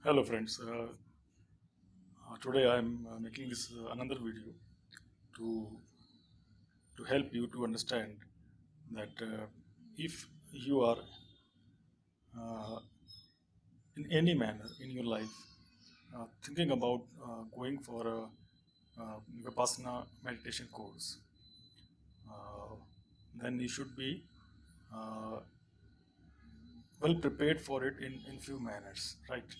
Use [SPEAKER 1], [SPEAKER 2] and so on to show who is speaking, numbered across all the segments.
[SPEAKER 1] Hello friends, today I am making this another video to help you to understand that if you are uh, in any manner in your life thinking about going for a Vipassana meditation course, uh, then you should be uh, well prepared for it in few manners, right?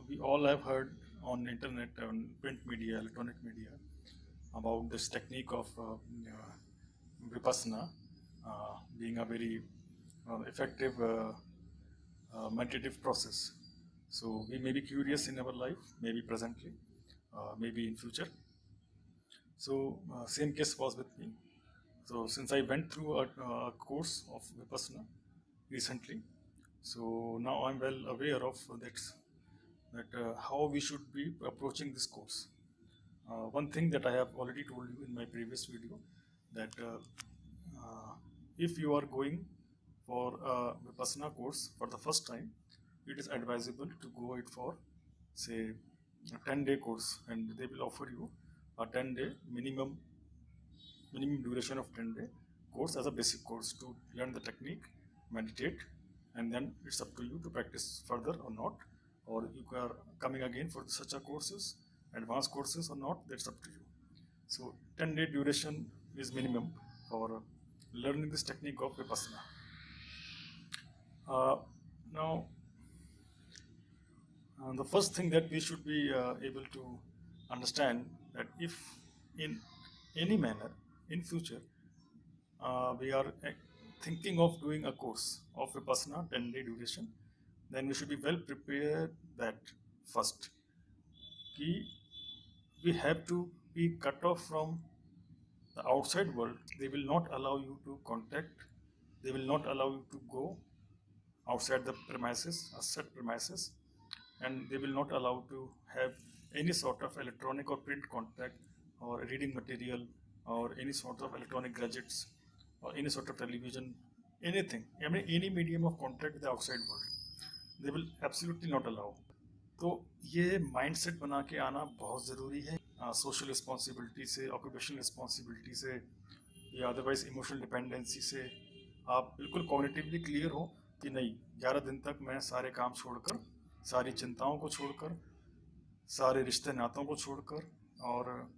[SPEAKER 1] We all have heard on internet, on print media, electronic media, about this technique of Vipassana being a very effective meditative process. So we may be curious in our life, maybe presently, maybe in future. So same case was with me. So since I went through a course of Vipassana recently, so now I'm well aware of that how we should be approaching this course. One thing that I have already told you in my previous video, that if you are going for a Vipassana course for the first time, it is advisable to go it for, say, a 10-day course, and they will offer you a 10-day minimum duration of 10-day course as a basic course to learn the technique, meditate, and then it's up to you to practice further or not, or you are coming again for such a courses, advanced courses or not, that's up to you. So 10-day duration is minimum for learning this technique of Vipassana. Uh, Now, the first thing that we should be able to understand, that if in any manner in future we are thinking of doing a course of Vipassana 10-day duration, then we should be well prepared that first कि we have to be cut off from the outside world. They will not allow you to contact, they will not allow you to go outside the premises, a set premises, and they will not allow to have any sort of electronic or print contact or reading material or any sort of electronic gadgets or any sort of television, anything, I mean any medium of contact with the outside world. They will absolutely not allow. तो ये mindset बना के आना बहुत ज़रूरी है, social responsibility से, occupational responsibility से, या अदरवाइज इमोशनल डिपेंडेंसी से आप बिल्कुल कॉग्निटिवली क्लियर हो कि नहीं, 11 दिन तक मैं सारे काम छोड़कर, सारी चिंताओं को छोड़कर, सारे रिश्ते नातों को छोड़कर, और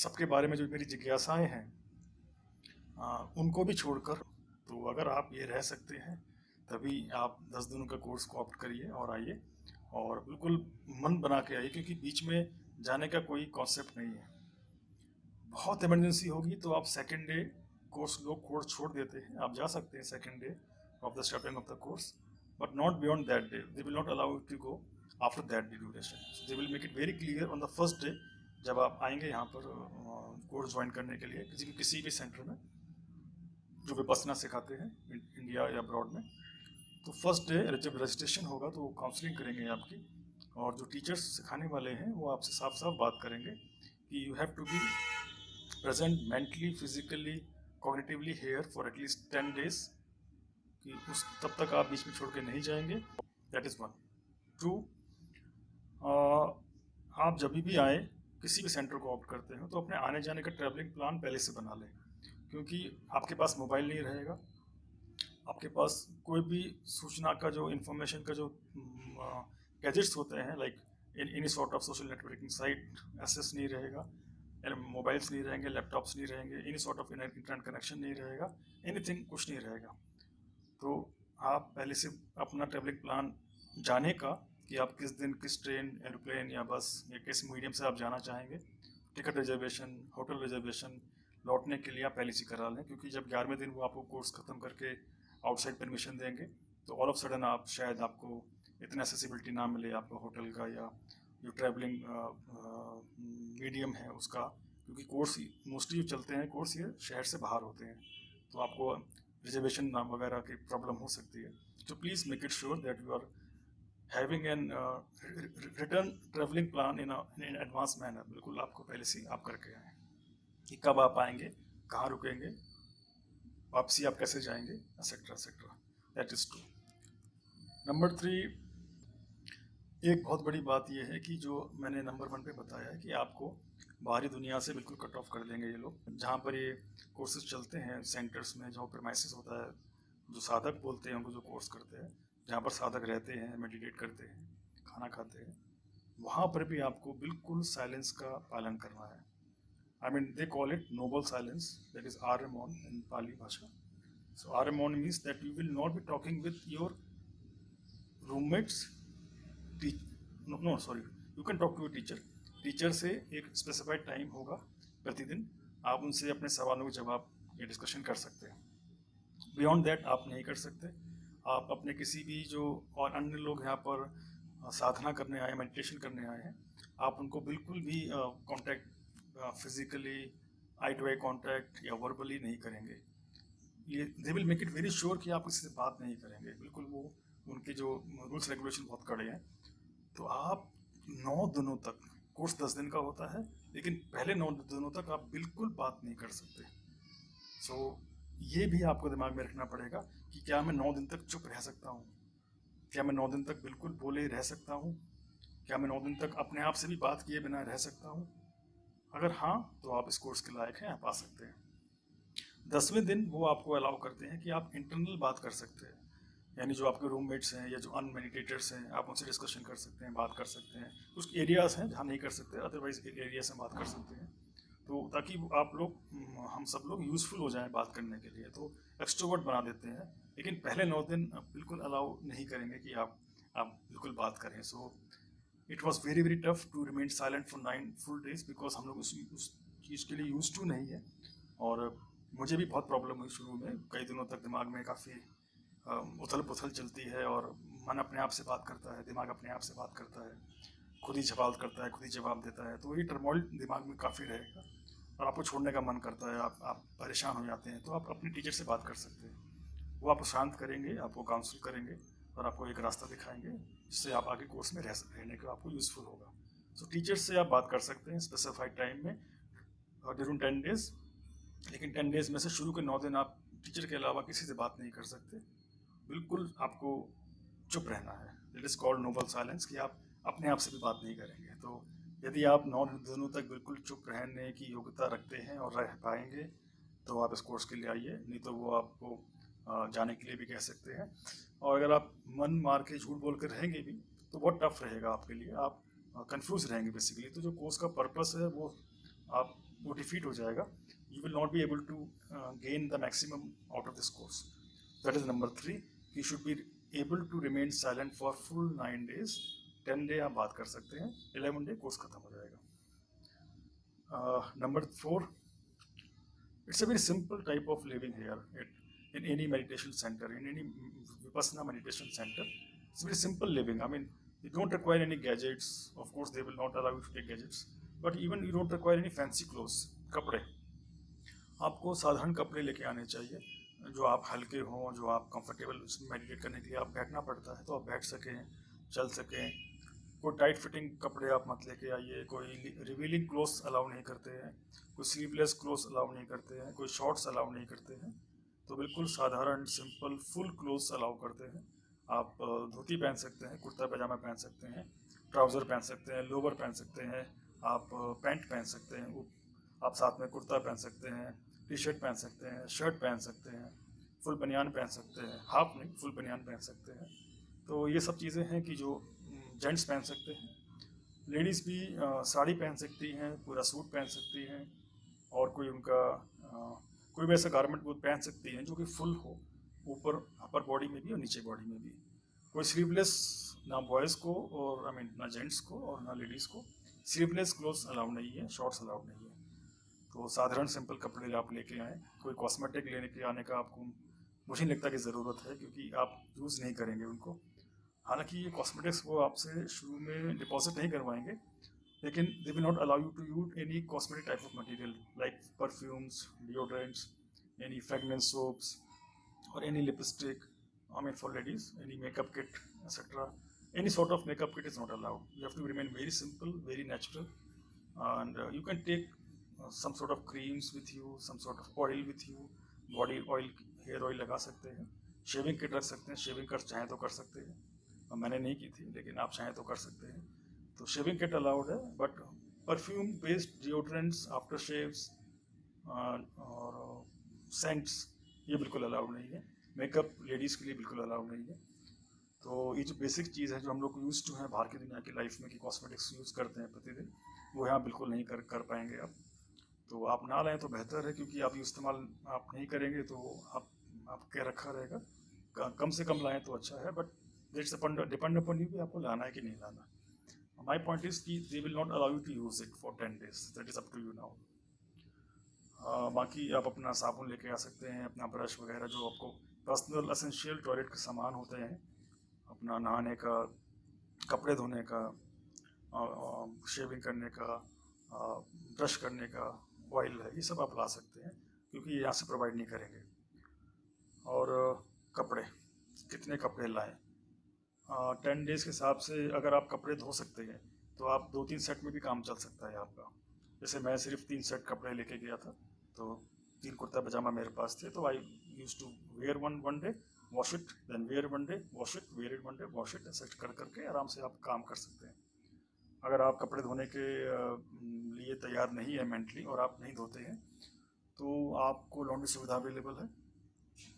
[SPEAKER 1] सबके बारे में जो मेरी जिज्ञासाएं हैं उनको भी छोड़कर, तो अगर आप ये रह सकते हैं तभी आप 10 दिनों का कोर्स को ऑप्ट करिए और आइए, और बिल्कुल मन बना के आइए, क्योंकि बीच में जाने का कोई कॉन्सेप्ट नहीं है। बहुत इमरजेंसी होगी तो आप सेकेंड डे कोर्स, लोग कोर्स छोड़ देते हैं, आप जा सकते हैं second day of the starting of the course, but not beyond that day. They will not allow you to go after that day duration. They will make it very clear on the first day, जब आप आएंगे यहाँ पर course join करने के लिए किसी भी सेंटर में जो विपसना सिखाते हैं इंडिया या अब्रॉड में। तो फर्स्ट डे जब रजिस्ट्रेशन होगा तो वो काउंसलिंग करेंगे आपकी, और जो टीचर्स सिखाने वाले हैं वो आपसे साफ साफ बात करेंगे कि you have to be present mentally, physically, cognitively here for at least 10 days, कि उस तब तक आप बीच में छोड़ के नहीं जाएंगे। That is one. टू, आप जब भी आए, किसी भी सेंटर को ऑप्ट करते हो, तो अपने आने जाने का ट्रैवलिंग प्लान पहले से बना लें, क्योंकि आपके पास मोबाइल नहीं रहेगा, आपके पास कोई भी सूचना का जो इंफॉर्मेशन का जो गैजेट्स होते हैं, like any sort of social networking site access नहीं रहेगा, मोबाइल्स नहीं रहेंगे, लैपटॉप्स नहीं रहेंगे, any sort of internet connection नहीं रहेगा, एनीथिंग कुछ नहीं रहेगा। तो आप पहले से अपना ट्रैवलिंग प्लान जाने का, कि आप किस दिन किस ट्रेन, एरोप्लेन या बस या किस मीडियम से आप जाना चाहेंगे, टिकट रिजर्वेशन, होटल रिजर्वेशन, लौटने के लिए आप पहले से करा लें, क्योंकि जब 11वें दिन वो आपको कोर्स ख़त्म करके आउटसाइड परमिशन देंगे, तो ऑल ऑफ सडन आप शायद आपको इतना एक्सेसिबिलिटी ना मिले आपको होटल का या जो ट्रैवलिंग मीडियम है उसका, क्योंकि कोर्स मोस्टली जो चलते हैं कोर्स ये शहर से बाहर होते हैं, तो आपको रिजर्वेशन नाम वगैरह की प्रॉब्लम हो सकती है। तो please make it sure that you are having an return travelling plan in advance manner. बिल्कुल आपको पहले से आप करके आए कि कब आप आएंगे, कहाँ रुकेंगे, वापसी आप कैसे जाएंगे, etcetera etcetera. That is two. नंबर 3, एक बहुत बड़ी बात ये है कि जो मैंने नंबर वन पे बताया है कि आपको बाहरी दुनिया से बिल्कुल कट ऑफ कर देंगे ये लोग। जहाँ पर ये कोर्सेज चलते हैं सेंटर्स में, जहाँ प्रेमाइसिस होता है, जो साधक बोलते हैं उनको, जो कोर्स करते हैं, जहाँ पर साधक रहते हैं, मेडिटेट करते हैं, खाना खाते हैं, वहाँ पर भी आपको बिल्कुल साइलेंस का पालन करना है। I mean, they call it noble silence, that is Aramon in Pali Bhasha. So Aramon means that you will not be talking with your roommates, teach, no, sorry, you can talk to your teacher. Teacher से एक specified time होगा प्रतिदिन, आप उनसे अपने सवालों के जवाब या डिस्कशन कर सकते हैं। बियॉन्ड दैट आप नहीं कर सकते। आप अपने किसी भी जो और अन्य लोग यहाँ पर साधना करने आए, मेडिटेशन करने आए हैं, आप उनको बिल्कुल भी contact physically, eye to eye contact या वर्बली नहीं करेंगे। ये they will make it very sure कि आप किसी से बात नहीं करेंगे, बिल्कुल। वो उनके जो रूल्स रेगुलेशन बहुत कड़े हैं। तो आप 9 दिनों तक, कोर्स 10 दिन का होता है, लेकिन पहले 9 दिनों तक आप बिल्कुल बात नहीं कर सकते। सो ये भी आपको दिमाग में रखना पड़ेगा कि क्या मैं 9 दिन तक चुप रह सकता हूँ? क्या मैं 9 दिन तक बिल्कुल बोले रह सकता हूँ? क्या मैं 9 दिन तक अपने आप से भी बात किए बिना रह सकता हूँ? अगर हाँ, तो आप इस कोर्स के लायक हैं, आप आ सकते हैं। 10वें दिन वो आपको अलाउ करते हैं कि आप इंटरनल बात कर सकते हैं, यानी जो आपके रूममेट्स हैं या जो अनमेडिटेटर्स हैं, आप उनसे डिस्कशन कर सकते हैं, बात कर सकते हैं। कुछ एरियाज़ हैं जहाँ नहीं कर सकते, अदरवाइज एरिया से बात कर सकते हैं। तो ताकि आप लोग, हम सब लोग यूज़फुल हो जाएं बात करने के लिए, तो एक्सट्रोवर्ट बना देते हैं। लेकिन पहले 9 दिन बिल्कुल अलाउ नहीं करेंगे कि आप बिल्कुल बात करें। So it was very very tough to remain silent for 9 full days, because हम लोग उस चीज़ के लिए यूज टू नहीं है। और मुझे भी बहुत प्रॉब्लम हुई शुरू में, कई दिनों तक दिमाग में काफ़ी उथल पुथल चलती है, और मन अपने आप से बात करता है, दिमाग अपने आप से बात करता है, खुद ही सवाल करता है, खुद ही जवाब देता है। तो ये टर्मोइल दिमाग में काफ़ी रहेगा और आपको छोड़ने का मन करता है, आप परेशान हो जाते हैं। तो आप अपने टीचर से बात कर सकते हैं, वो आपको शांत करेंगे, आपको काउंसिल करेंगे और आपको एक रास्ता दिखाएंगे जिससे आप आगे कोर्स में रहने का आपको यूज़फुल होगा। सो टीचर से आप बात कर सकते हैं स्पेसिफाइड टाइम में ड्यूरिंग 10 डेज। लेकिन 10 डेज में से शुरू के 9 दिन आप टीचर के अलावा किसी से बात नहीं कर सकते, बिल्कुल आपको चुप रहना है। It is called noble silence, कि आप अपने आप से भी बात नहीं करेंगे। तो यदि आप 9 दिनों तक बिल्कुल चुप रहने की योग्यता रखते हैं और रह पाएंगे, तो आप इस कोर्स के लिए आइए, नहीं तो वो आपको जाने के लिए भी कह सकते हैं। और अगर आप मन मार के झूठ बोल कर रहेंगे भी, तो बहुत टफ रहेगा आपके लिए, आप कंफ्यूज रहेंगे बेसिकली। तो जो कोर्स का पर्पस है वो डिफीट हो जाएगा। You will not be able to gain the maximum out of this course. That is number 3. You should be able to remain silent for full 9 days. 10 day आप बात कर सकते हैं, 11 डे कोर्स खत्म हो जाएगा। Number 4, it's a very simple type of living here in any meditation center, in any Vipassana meditation center. It's very simple living. I mean, you don't require any gadgets. Of course, they will not allow you to take gadgets. But even you don't require any fancy clothes, कपड़े। आपको साधारण कपड़े लेके आने चाहिए, जो आप हल्के हों, जो आप कंफर्टेबल। मेडिटेट करने के लिए आप बैठना पड़ता है, तो आप बैठ सकें, चल सकें। कोई टाइट फिटिंग कपड़े आप मत लेके आइए, कोई रिवीलिंग क्लोथ्स अलाउ नहीं करते हैं, कोई स्लीवलेस क्लोथ्स अलाउ नहीं करते हैं, कोई शॉर्ट्स अलाउ नहीं करते हैं। तो बिल्कुल साधारण सिंपल फुल क्लोथ्स अलाउ करते हैं। आप धोती पहन सकते हैं, कुर्ता पैजामा पहन सकते हैं, ट्राउज़र पहन सकते हैं, लोवर पहन सकते हैं, आप पैंट पहन सकते हैं, आप साथ में कुर्ता पहन सकते हैं, टी शर्ट पहन सकते हैं, शर्ट पहन सकते हैं, फुल बनियान पहन सकते हैं, हाफ नहीं फुल बनियान पहन सकते हैं। तो ये सब चीज़ें हैं कि जो जेंट्स पहन सकते हैं। लेडीज़ भी साड़ी पहन सकती हैं, पूरा सूट पहन सकती हैं, और कोई उनका कोई भी ऐसा गारमेंट वो पहन सकती हैं जो कि फुल हो, ऊपर अपर बॉडी में भी और नीचे बॉडी में भी। कोई स्लीवलेस, ना बॉयज़ को और आई मीन ना जेंट्स को और ना लेडीज़ को स्लीवलेस क्लोथ्स अलाउ नहीं है, शॉर्ट्स अलाउड नहीं है। तो साधारण सिंपल कपड़े आप लेके आएँ। कोई कॉस्मेटिक लेने के आने का आपको मुझे नहीं लगता कि ज़रूरत है, क्योंकि आप यूज़ नहीं करेंगे उनको। हालांकि ये कॉस्मेटिक्स वो आपसे शुरू में डिपॉजिट नहीं करवाएंगे, लेकिन they will not allow you to use any cosmetic type of material like perfumes, deodorants, any fragrance soaps or any lipstick. I mean, for ladies, any makeup kit, etc. Any sort of makeup kit is not allowed. You have to remain very simple, very natural, and you can take some sort of creams with you, some sort of oil with you, body oil, hair oil लगा सकते हैं, shaving kit रख सकते हैं, shaving कर चाहें तो कर सकते हैं। मैंने नहीं की थी, लेकिन आप चाहें तो कर सकते हैं। तो शेविंग किट अलाउड है, but perfume based deodorants, after shaves और सेंट्स ये बिल्कुल अलाउड नहीं है। मेकअप लेडीज़ के लिए बिल्कुल अलाउड नहीं है। तो ये जो बेसिक चीज़ है जो हम लोग यूज़ टू हैं बाहर की दुनिया की लाइफ में कि कॉस्मेटिक्स यूज़ करते हैं प्रतिदिन, वो यहाँ बिल्कुल नहीं कर पाएंगे आप। तो आप ना लाएं तो बेहतर है, क्योंकि आप इस्तेमाल आप नहीं करेंगे तो आप क्या रखा रहेगा। कम से कम लाएं तो अच्छा है, but that's depend upon you कि आपको लाना है कि नहीं लाना। माई पॉइंट इज कि they will not allow you to use it for 10 days, that is up to you now. बाकी आप अपना साबुन लेके आ सकते हैं, अपना ब्रश वगैरह जो आपको पर्सनल असेंशियल टॉयलेट के सामान होते हैं, अपना नहाने का, कपड़े धोने का, शेविंग करने का, ब्रश करने का, ऑयल है, ये सब आप ला सकते हैं, क्योंकि ये यहाँ से प्रोवाइड नहीं करेंगे। और कपड़े, कितने कपड़े लाएं? 10 days के हिसाब से अगर आप कपड़े धो सकते हैं तो आप 2-3 सेट में भी काम चल सकता है आपका। जैसे मैं सिर्फ 3 सेट कपड़े लेके गया था, तो 3 कुर्ता पजामा मेरे पास थे, तो I use to wear one day, wash it, then wear one day, wash it, wear it one day, wash it, ऐसे कर करके आराम से आप काम कर सकते हैं। अगर आप कपड़े धोने के लिए तैयार नहीं है मेंटली और आप नहीं धोते हैं, तो आपको लॉन्ड्री सुविधा अवेलेबल है।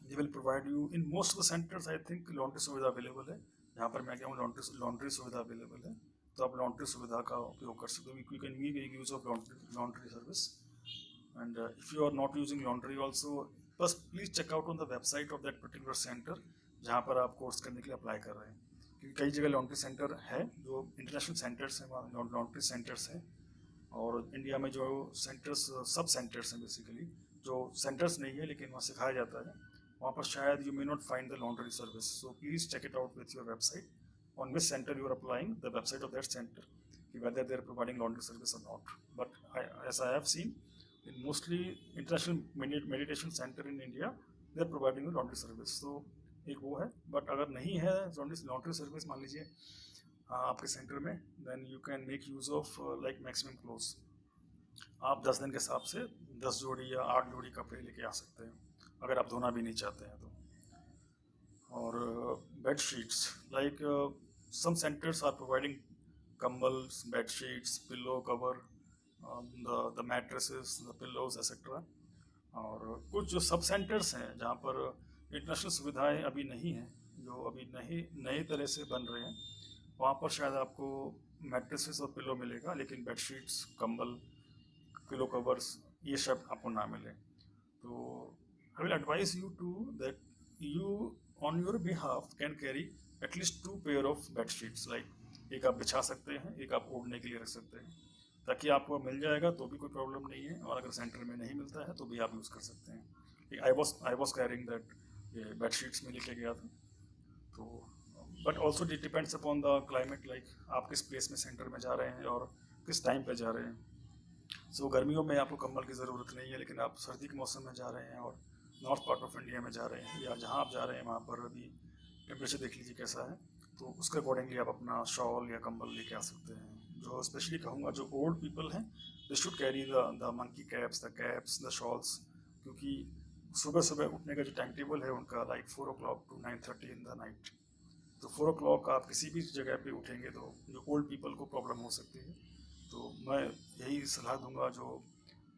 [SPEAKER 1] They will provide you in most of the centres, I think laundry सुविधा अवेलेबल है। जहाँ पर मैं गया हूँ लॉन्ड्री सुविधा अवेलेबल है, तो आप लॉन्ड्री सुविधा का उपयोग कर सकते हो। You can make use of laundry service. And if you are not using laundry also, बस please check out on the website of that particular centre जहाँ पर आप कोर्स करने के लिए अप्लाई कर रहे हैं, क्योंकि कई जगह लॉन्ड्री सेंटर है जो इंटरनेशनल सेंटर्स हैं, वहाँ लॉन्ड्री सेंटर्स हैं। और इंडिया में जो सेंटर्स, सब सेंटर्स हैं बेसिकली, जो सेंटर्स नहीं है लेकिन वहाँ सिखाया जाता है, वहाँ पर शायद you may not find the laundry service. So please check it out with your website on which center you are applying, the website of that center, whether they are providing laundry service or not. But as I have seen, in mostly international meditation center in India, they are providing a laundry service. So एक वो है, but अगर नहीं है laundry service मान लीजिए आपके centre में, then you can make use of like maximum clothes. आप 10 दिन के हिसाब से 10 जोड़ी या 8 जोड़ी कपड़े लेके आ सकते हैं, अगर आप धोना भी नहीं चाहते हैं तो। और bed sheets, like some centers are providing कम्बल्स, bed sheets, pillow cover, the mattresses, the pillows, etc. और कुछ जो सब सेंटर्स हैं जहाँ पर इंटरनेशनल सुविधाएं अभी नहीं हैं, जो अभी नहीं नए तरह से बन रहे हैं, वहाँ पर शायद आपको मैट्रेसेस और पिलो मिलेगा, लेकिन बेड शीट्स, कम्बल, पिलो कवर्स ये सब आपको ना मिले। तो I will advise you to that you on your behalf can carry at least 2 pair of bed sheets, like एक आप बिछा सकते हैं, एक आप ओढ़ने के लिए रख सकते हैं, ताकि आपको मिल जाएगा तो भी कोई प्रॉब्लम नहीं है, और अगर सेंटर में नहीं मिलता है तो भी आप यूज़ कर सकते हैं। आई वॉज कैरिंग दैट, ये बेड शीट्स में लेके गया था। तो but also it depends upon the climate, like आप किस प्लेस में सेंटर में जा रहे हैं और किस टाइम पे जा रहे हैं। सो गर्मियों में आपको कंबल की ज़रूरत नहीं है, लेकिन आप सर्दी के मौसम में जा रहे हैं और नॉर्थ पार्ट ऑफ इंडिया में जा रहे हैं, या जहाँ आप जा रहे हैं वहाँ पर अभी टेम्परेचर देख लीजिए कैसा है, तो उसके अकॉर्डिंगली आप अपना शॉल या कंबल लेके आ सकते हैं। जो स्पेशली कहूँगा जो ओल्ड पीपल हैं, they should carry the monkey caps, the shawls, क्योंकि सुबह सुबह उठने का जो टाइम टेबल है उनका like 4 o'clock to 9:30 in the night. तो 4 o'clock आप किसी भी जगह पे उठेंगे तो जो ओल्ड पीपल को प्रॉब्लम हो सकती है। तो मैं यही सलाह दूंगा जो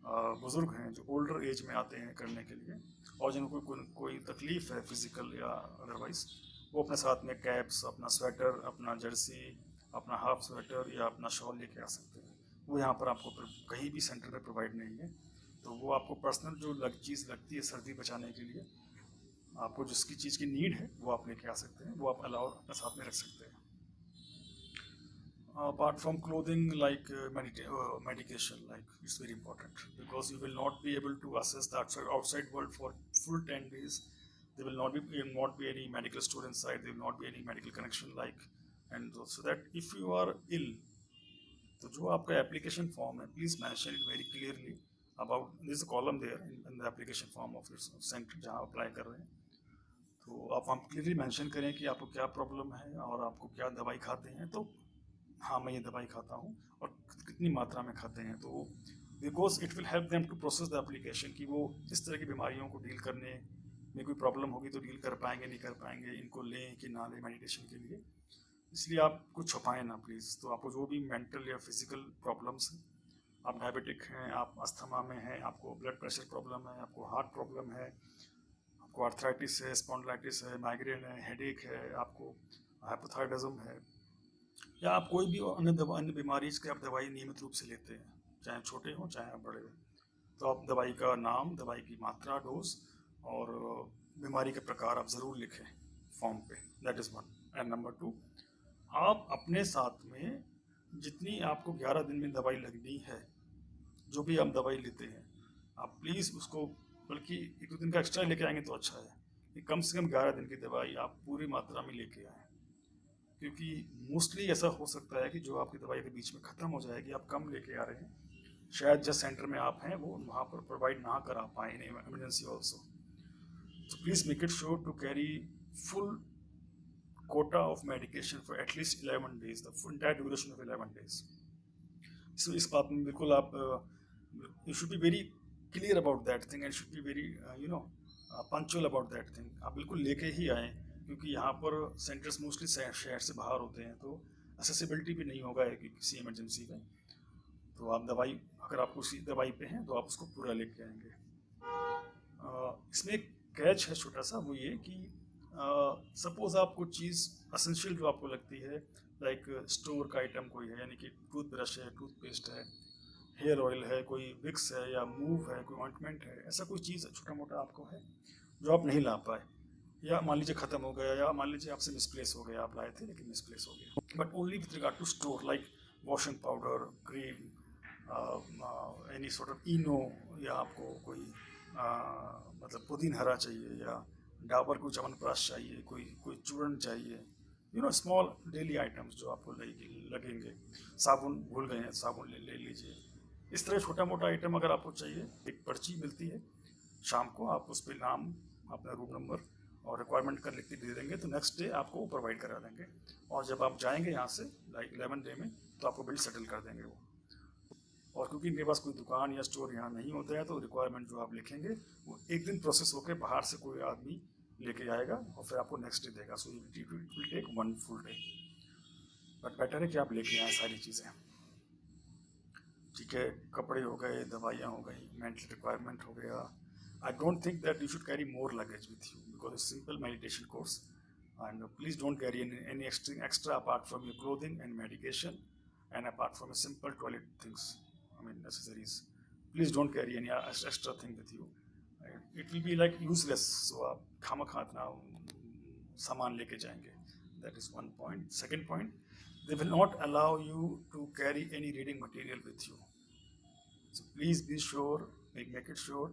[SPEAKER 1] बुज़ुर्ग हैं, जो ओल्डर एज में आते हैं करने के लिए, और जिनको कोई तकलीफ़ है फिज़िकल या अदरवाइज़, वो अपने साथ में कैप्स, अपना स्वेटर, अपना जर्सी, अपना हाफ स्वेटर या अपना शॉल लेके आ सकते हैं। वो यहाँ पर आपको कहीं भी सेंटर में प्रोवाइड नहीं है, तो वो आपको पर्सनल जो चीज़ लगती है सर्दी बचाने के लिए, आपको जिसकी चीज़ की नीड है वो आप लेके आ सकते हैं, वो आप अलाउ अपने साथ में रख सकते हैं। Apart from clothing, like medication, like it's very important, because you will not be able to assess the outside world for full 10 days. There will not be any medical store inside, there will not be any medical connection, like, and so that if you are ill, तो जो आपका application form है, please mention it very clearly about, this is a column there in the application form of your centre जहाँ apply कर रहे हैं। तो आप क्लियरली मेंशन करें कि आपको क्या प्रॉब्लम है और आपको क्या दवाई खाते हैं, तो हाँ मैं ये दवाई खाता हूँ, और कितनी मात्रा में खाते हैं, तो because it will help them to process the application, कि वो इस तरह की बीमारियों को डील करने में कोई प्रॉब्लम होगी तो डील कर पाएंगे नहीं कर पाएंगे, इनको लें कि ना लें मेडिटेशन के लिए। इसलिए आप कुछ छुपाएं ना प्लीज़। तो आपको जो भी मेंटल या फिजिकल प्रॉब्लम्स हैं, आप डायबिटिक हैं, आप अस्थमा में हैं, आपको ब्लड प्रेशर प्रॉब्लम है, आपको हार्ट प्रॉब्लम है, आपको आर्थराइटिस है, स्पॉन्डिलाइटिस है, माइग्रेन है, हेडेक है, आपको हाइपोथायराइडिज्म है, या आप कोई भी अन्य बीमारी की आप दवाई नियमित रूप से लेते हैं, चाहे छोटे हों चाहे आप बड़े हों, तो आप दवाई का नाम, दवाई की मात्रा, डोज और बीमारी के प्रकार आप ज़रूर लिखें फॉर्म पे। That is one. And number two, आप अपने साथ में जितनी आपको 11 दिन में दवाई लगनी है, जो भी आप दवाई लेते हैं, आप प्लीज़ उसको, बल्कि 1-2 दिन का एक्स्ट्रा लेके आएंगे तो अच्छा है कि कम से कम 11 दिन की दवाई आप पूरी मात्रा में लेके आएँ। क्योंकि मोस्टली ऐसा हो सकता है कि जो आपकी दवाई के बीच में ख़त्म हो जाएगी, आप कम लेके आ रहे हैं, शायद जिस सेंटर में आप हैं वो वहाँ पर प्रोवाइड ना करा पाए in emergency also. So please make it sure to carry full quota of medication for at least 11 days, the full entire duration of 11 days. So इस बात में बिल्कुल आप you should be very clear about that thing and should be very punctual about that thing. आप बिल्कुल लेके ही आएँ, क्योंकि यहाँ पर सेंटर्स मोस्टली शहर से बाहर होते हैं, तो असेसिबिलिटी भी नहीं होगा कि किसी इमरजेंसी में। तो आप दवाई, अगर आप उसी दवाई पे हैं तो आप उसको पूरा लेके आएंगे। इसमें एक कैच है छोटा सा, वो ये कि सपोज आप कुछ चीज़ असेंशियल जो आपको लगती है, लाइक स्टोर का आइटम कोई है, यानी कि टूथब्रश है, टूथपेस्ट है, हेयर ऑयल है, कोई विक्स है या मूव है, कोई ऑइंटमेंट है, ऐसा कोई चीज़ छोटा मोटा आपको है जो आप नहीं ला पाए, या मान लीजिए ख़त्म हो गया, या मान लीजिए आपसे मिसप्लेस हो गया, आप लाए थे लेकिन मिसप्लेस हो गया, but only with regard to store, like washing powder, cream, any sort of Eno, या आपको कोई मतलब पुदीन हरा चाहिए, या डाबर को च्यवनप्राश चाहिए, कोई कोई चूर्ण चाहिए, स्मॉल डेली आइटम्स जो आपको लगेंगे। साबुन भूल गए हैं, साबुन ले लीजिए। इस तरह छोटा मोटा आइटम अगर आपको चाहिए, एक पर्ची मिलती है शाम को, आप उस पर नाम, अपना रूम नंबर और रिक्वायरमेंट कर लिख के दे देंगे, तो नेक्स्ट डे आपको वो प्रोवाइड करा देंगे। और जब आप जाएंगे यहाँ से लाइक 11 डे में, तो आपको बिल सेटल कर देंगे वो। और क्योंकि इनके पास कोई दुकान या स्टोर यहाँ नहीं होता है, तो रिक्वायरमेंट जो आप लिखेंगे वो एक दिन प्रोसेस होकर बाहर से कोई आदमी लेके आएगा और फिर आपको नेक्स्ट डे देगा। So it will take 1 full day, but better है कि आप लेके आएँ सारी चीज़ें। ठीक है, कपड़े हो गए, दवाइयाँ हो गई, मेंटल रिक्वायरमेंट हो गया। I don't think that you should carry more luggage with you because it's simple meditation course, and please don't carry any extra apart from your clothing and medication, and apart from your simple toilet things, I mean accessories. Please don't carry any extra thing with you. It will be like useless, so आप खामखा इतना सामान लेके जाएंगे। That is one point. Second point, they will not allow you to carry any reading material with you. So please be sure, make it sure,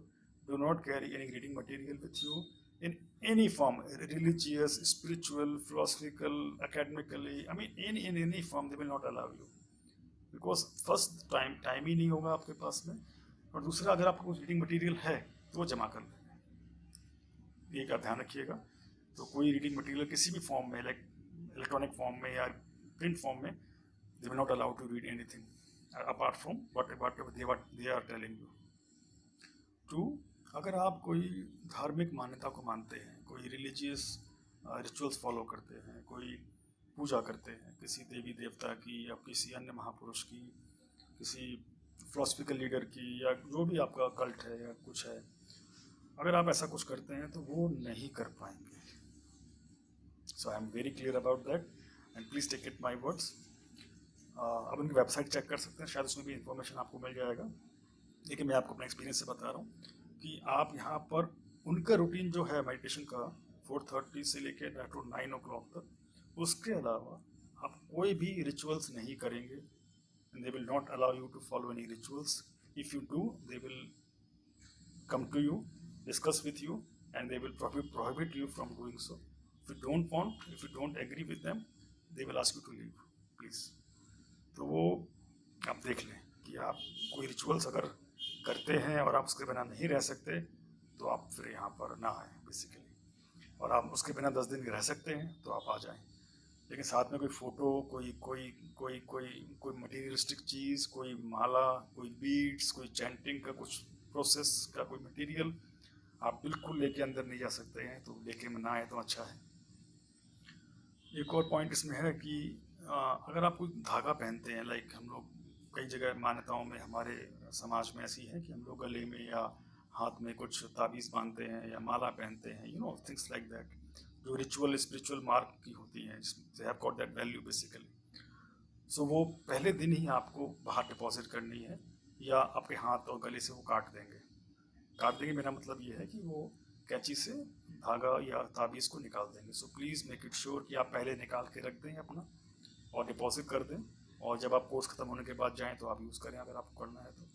[SPEAKER 1] do not carry any reading material with you in any form, religious, spiritual, philosophical, academically, I mean in any form they will not allow you, because first time ही नहीं होगा आपके पास में, और दूसरा अगर आपको कुछ रीडिंग मटेरियल है तो वो जमा कर लेंगे। ये का ध्यान रखिएगा। तो कोई रीडिंग मटेरियल किसी भी फॉर्म में, लाइक इलेक्ट्रॉनिक फॉर्म में या प्रिंट फॉर्म में, they will not allow to read anything apart from what they are telling you. 2, अगर आप कोई धार्मिक मान्यता को मानते हैं, कोई रिलीजियस रिचुअल्स फॉलो करते हैं, कोई पूजा करते हैं किसी देवी देवता की या किसी अन्य महापुरुष की, किसी फिलोसफिकल लीडर की, या जो भी आपका कल्ट है या कुछ है, अगर आप ऐसा कुछ करते हैं तो वो नहीं कर पाएंगे। So I am very clear about that and please take it my words. अब उनकी वेबसाइट चेक कर सकते हैं, शायद उसमें भी इंफॉर्मेशन आपको मिल जाएगा, लेकिन मैं आपको अपने एक्सपीरियंस से बता रहा हूँ कि आप यहाँ पर उनका रूटीन जो है मेडिटेशन का 4:30 से लेकर 9 o'clock तक, उसके अलावा आप कोई भी रिचुअल्स नहीं करेंगे, and they will not allow you to follow any rituals. If you do, they will come to you, discuss with you, and they will prohibit you from doing so. If you don't agree with them, they will ask you to leave, please. तो वो आप देख लें कि आप कोई rituals अगर करते हैं और आप उसके बिना नहीं रह सकते, तो आप फिर यहाँ पर ना आए बेसिकली, और आप उसके बिना 10 दिन रह सकते हैं तो आप आ जाएं, लेकिन साथ में कोई फ़ोटो, कोई कोई कोई कोई कोई मटीरियलिस्टिक चीज़, कोई माला, कोई बीड्स, कोई चैंटिंग का कुछ प्रोसेस का कोई मटेरियल, आप बिल्कुल लेके अंदर नहीं जा सकते हैं, तो लेके में ना आए तो अच्छा है। एक और पॉइंट इसमें है कि अगर आप कोई धागा पहनते हैं, लाइक हम लोग कई जगह मान्यताओं में हमारे समाज में ऐसी है कि हम लोग गले में या हाथ में कुछ ताबीज़ बांधते हैं या माला पहनते हैं, थिंग्स लाइक दैट, जो रिचुअल स्पिरिचुअल मार्क की होती हैं, they have got that value basically. So वो पहले दिन ही आपको बाहर डिपॉजिट करनी है, या आपके हाथ और गले से वो काट देंगे। काट देंगे मेरा मतलब ये है कि वो कैंची से धागा या ताबीज़ को निकाल देंगे। सो प्लीज़ मेक इट श्योर कि आप पहले निकाल के रख दें अपना और डिपॉजिट कर दें, और जब आप कोर्स ख़त्म होने के बाद जाएं तो आप यूज़ करें अगर आपको करना है तो।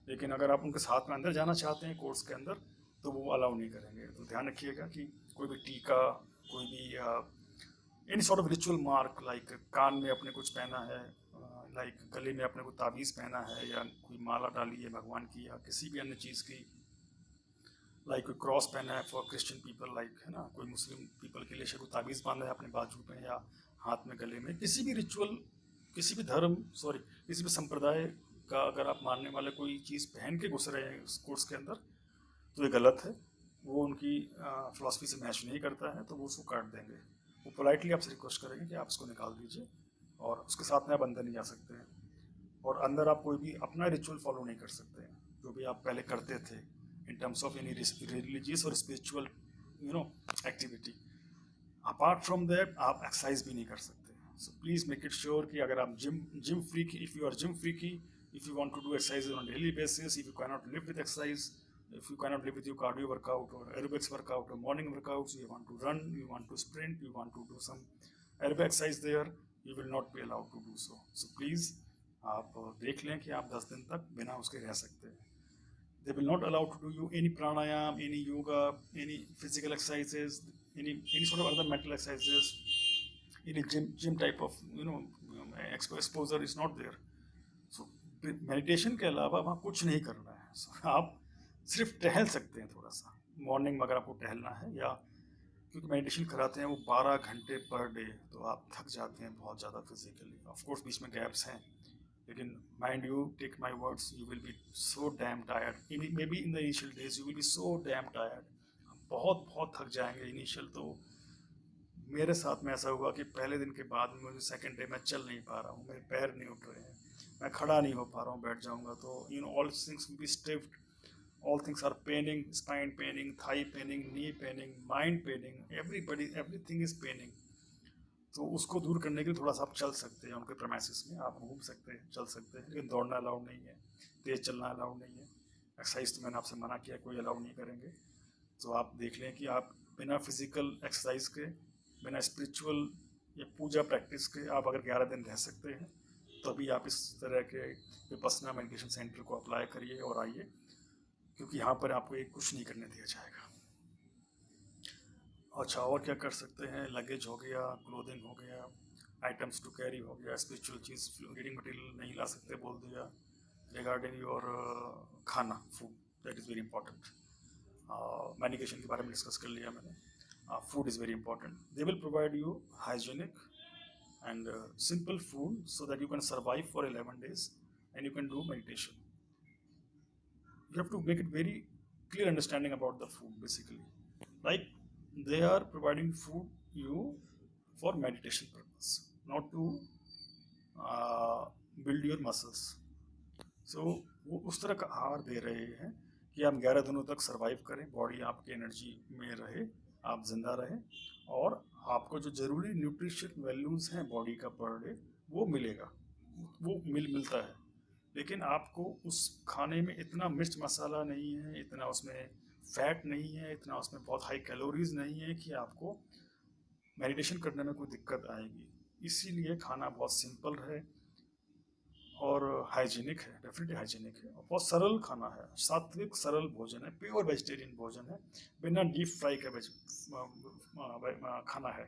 [SPEAKER 1] लेकिन अगर आप उनके साथ में अंदर जाना चाहते हैं कोर्स के अंदर, तो वो अलाउ नहीं करेंगे। तो ध्यान रखिएगा कि कोई भी टीका, कोई भी any sort of ritual mark, like कान में अपने कुछ पहना है, लाइक गले में अपने कोई ताबीज़ पहना है, या कोई माला डाली है भगवान की या किसी भी अन्य चीज़ की, लाइक कोई क्रॉस पहना है फॉर क्रिश्चियन पीपल, लाइक है ना, कोई मुस्लिम पीपल के लिए कोई ताबीज़ बांधा है अपने बाजू पे या हाथ में गले में, किसी भी रिचुअल, किसी भी धर्म, सॉरी, किसी भी संप्रदाय का अगर आप मानने वाले कोई चीज़ पहन के घुस रहे हैं उस कोर्स के अंदर, तो ये गलत है। वो उनकी फिलॉसफी से मैच नहीं करता है, तो वो उसको काट देंगे। वो पोलाइटली आपसे रिक्वेस्ट करेंगे कि आप इसको निकाल दीजिए, और उसके साथ में आप अंदर नहीं जा सकते हैं, और अंदर आप कोई भी अपना रिचुअल फॉलो नहीं कर सकते हैं जो भी आप पहले करते थे in terms of any religious और spiritual activity. Apart from that आप एक्सरसाइज भी नहीं कर सकते। So please make it sure कि अगर आप gym freaky, if you are gym freaky, if you want to do exercises on a daily basis, if you cannot live with exercise, if you cannot live with your cardio workout or aerobics workout or morning workouts, you want to run, you want to sprint, you want to do some aerobic exercise there, you will not be allowed to do so. So please आप देख लें कि आप 10 दिन तक बिना उसके रह सकते हैं। They will not allow to do you any pranayam, any yoga, any physical exercises, any sort of other mental exercises, any gym type of exposure is not there. So meditation के अलावा वहाँ कुछ नहीं करना है। सो आप सिर्फ टहल सकते हैं थोड़ा सा मॉर्निंग में, अगर आपको टहलना है, या क्योंकि मेडिटेशन कराते हैं वो 12 घंटे पर डे, तो आप थक जाते हैं बहुत ज़्यादा फिजिकली। ऑफ कोर्स बीच में गैप्स हैं, लेकिन mind you, take my words, you will be so damn tired. Maybe in the initial days you will be so damn tired, बहुत बहुत थक जाएंगे इनिशियल। तो मेरे साथ में ऐसा हुआ कि पहले दिन के बाद में मुझे सेकेंड डे मैं चल नहीं पा रहा हूँ, मेरे पैर नहीं उठ रहे हैं, मैं खड़ा नहीं हो पा रहा हूँ, बैठ जाऊँगा तो all things will be stiffed, all things are paining, spine paining, thigh paining, knee paining, mind paining, everything is paining. तो उसको दूर करने के लिए थोड़ा सा आप चल सकते हैं उनके प्रेमाइसिस में, आप घूम सकते हैं, चल सकते हैं, लेकिन दौड़ना अलाउड नहीं है, तेज़ चलना अलाउड नहीं है। एक्सरसाइज तो मैंने आपसे मना किया, कोई अलाउड नहीं करेंगे। तो आप देख लें कि आप बिना फिजिकल एक्सरसाइज के, बिना स्पिरिचुअल या पूजा प्रैक्टिस के आप अगर 11 दिन रह सकते हैं, तभी आप इस तरह के विपस्सना मेडिटेशन सेंटर को अप्लाई करिए और आइए, क्योंकि यहाँ पर आपको एक कुछ नहीं करने दिया जाएगा। अच्छा, और क्या कर सकते हैं? लगेज हो गया, क्लोथिंग हो गया, आइटम्स टू कैरी हो गया, स्पिरिचुअल चीज़, रीडिंग मटेरियल नहीं ला सकते बोल दिया। रिगार्डिंग योर खाना, food, that is very important. Medication के बारे में डिस्कस कर लिया मैंने। Food is very important. They will provide you hygienic and simple food so that you can survive for 11 days and you can do meditation. You have to make it very clear understanding about the food basically. Like they are providing food you for meditation purpose, not to build your muscles. So वो उस तरह का आहार दे रहे हैं कि आप 11 दिनों तक सर्वाइव करें, बॉडी आपकी एनर्जी में रहे, आप जिंदा रहें, और आपको जो ज़रूरी न्यूट्रिशन वैल्यूज़ हैं बॉडी का पर डे वो मिलेगा, वो मिलता है। लेकिन आपको उस खाने में इतना मिर्च मसाला नहीं है, इतना उसमें फैट नहीं है, इतना उसमें बहुत हाई कैलोरीज नहीं है कि आपको मेडिटेशन करने में कोई दिक्कत आएगी। इसीलिए खाना बहुत सिंपल है और हाइजीनिक है, डेफिनेटली हाइजीनिक है, और बहुत सरल खाना है, सात्विक सरल भोजन है, प्योर वेजिटेरियन भोजन है, बिना डीप फ्राई का खाना है।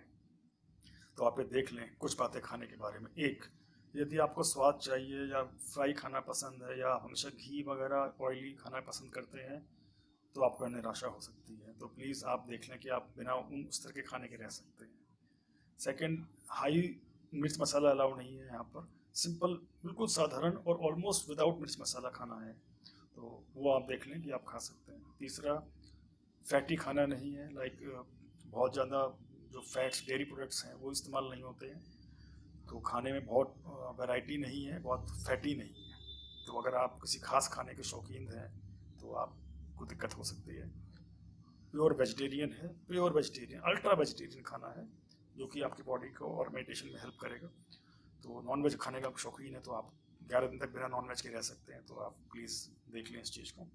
[SPEAKER 1] तो आप ये देख लें कुछ बातें खाने के बारे में। एक, यदि आपको स्वाद चाहिए या फ्राई खाना पसंद है या हमेशा घी वगैरह ऑयली खाना पसंद करते हैं, तो आपको निराशा हो सकती है। तो प्लीज़ आप देख लें कि आप बिना उस तरह के खाने के रह सकते हैं। सेकंड, हाई मिर्च मसाला अलाउ नहीं है यहाँ पर, सिंपल बिल्कुल साधारण और ऑलमोस्ट विदाउट मिर्च मसाला खाना है, तो वो आप देख लें कि आप खा सकते हैं। तीसरा, फैटी खाना नहीं है, लाइक बहुत ज़्यादा जो फैट्स डेयरी प्रोडक्ट्स हैं वो इस्तेमाल नहीं होते हैं, तो खाने में बहुत वैरायटी नहीं है, बहुत फैटी नहीं है। तो अगर आप किसी खास खाने के शौकीन हैं तो आपको दिक्कत हो सकती है। प्योर वेजिटेरियन है, प्योर वेजिटेरियन, अल्ट्रा वेजिटेरियन खाना है, जो कि आपकी बॉडी को और मेडिटेशन में हेल्प करेगा। तो नॉन वेज खाने का आप शौकीन है तो आप 11 दिन तक बिना नॉन वेज के रह सकते हैं, तो आप प्लीज़ देख लें इस चीज़ को।